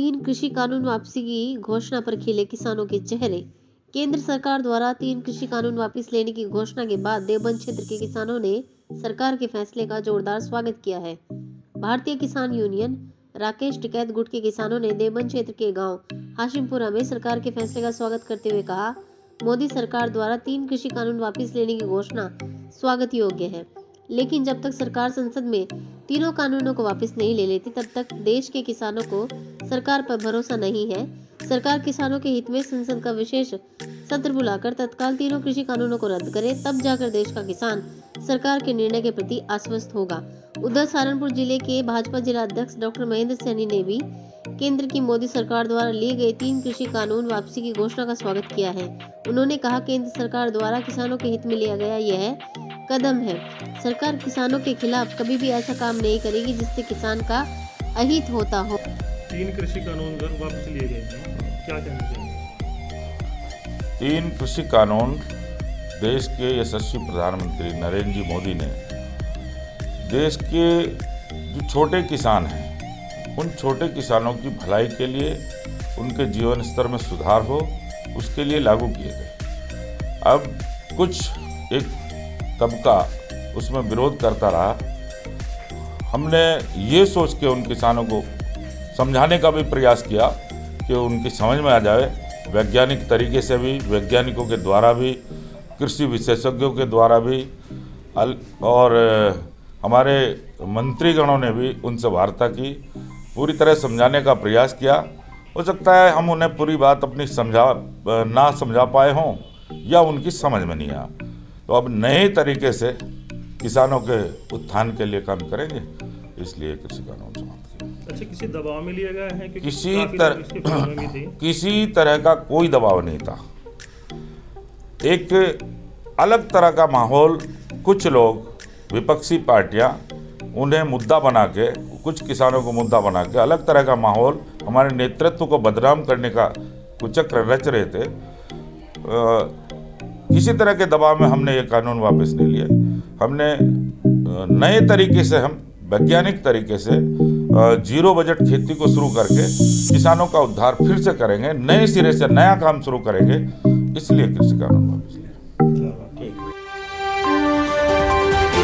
तीन कृषि कानून वापसी की घोषणा पर खिले किसानों के चेहरे। केंद्र सरकार द्वारा तीन कृषि कानून वापस लेने की घोषणा के बाद देवबंद क्षेत्र के किसानों ने सरकार के फैसले का जोरदार स्वागत किया है। भारतीय किसान यूनियन राकेश टिकैत गुट के किसानों ने देवबंद क्षेत्र के गांव हाशिमपुरा में सरकार के फैसले का स्वागत करते हुए कहा, मोदी सरकार द्वारा तीन कृषि कानून वापस लेने की घोषणा स्वागत योग्य है, लेकिन जब तक सरकार संसद में तीनों कानूनों को वापस नहीं ले लेती तब तक देश के किसानों को सरकार पर भरोसा नहीं है। सरकार किसानों के हित में संसद का विशेष सत्र बुलाकर तत्काल तीनों कृषि कानूनों को रद्द करे, तब जाकर देश का किसान सरकार के निर्णय के प्रति आश्वस्त होगा। उधर सहारनपुर जिले के भाजपा जिला अध्यक्ष डॉक्टर महेंद्र सैनी ने भी केंद्र की मोदी सरकार द्वारा लिए गए तीन कृषि कानून वापसी की घोषणा का स्वागत किया है। उन्होंने कहा, केंद्र सरकार द्वारा किसानों के हित में लिया गया यह कदम है। सरकार किसानों के खिलाफ कभी भी ऐसा काम नहीं करेगी जिससे किसान का अहित होता हो। तीन कृषि कानून वापस लिए गए हैं, क्या कहना चाहिए? तीन कृषि कानून देश के यशस्वी प्रधानमंत्री नरेंद्र जी मोदी ने देश के जो छोटे किसान हैं उन छोटे किसानों की भलाई के लिए, उनके जीवन स्तर में सुधार हो, उसके लिए लागू किए गए। अब कुछ एक तबका उसमें विरोध करता रहा। हमने ये सोच के उन किसानों को समझाने का भी प्रयास किया कि उनकी समझ में आ जाए, वैज्ञानिक तरीके से भी, वैज्ञानिकों के द्वारा भी, कृषि विशेषज्ञों के द्वारा भी, और हमारे मंत्रीगणों ने भी उनसे वार्ता की, पूरी तरह समझाने का प्रयास किया। हो सकता है हम उन्हें पूरी बात अपनी ना समझा पाए हों या उनकी समझ में नहीं आया। तो अब नए तरीके से किसानों के उत्थान के लिए काम करेंगे, इसलिए कृषि कानून समाप्त किया। अच्छा, किसी दबाव में लिया गया है? किसी तरह का कोई दबाव नहीं था। एक अलग तरह का माहौल, कुछ लोग, विपक्षी पार्टियां उन्हें मुद्दा बना के, कुछ किसानों को मुद्दा बना के अलग तरह का माहौल, हमारे नेतृत्व को बदनाम करने का कुचक्र रच रहे थे। किसी तरह के दबाव में हमने ये कानून वापस नहीं लिए। हमने नए तरीके से, हम वैज्ञानिक तरीके से जीरो बजट खेती को शुरू करके किसानों का उद्धार फिर से करेंगे, नए सिरे से नया काम शुरू करेंगे, इसलिए कृषि कानून वापस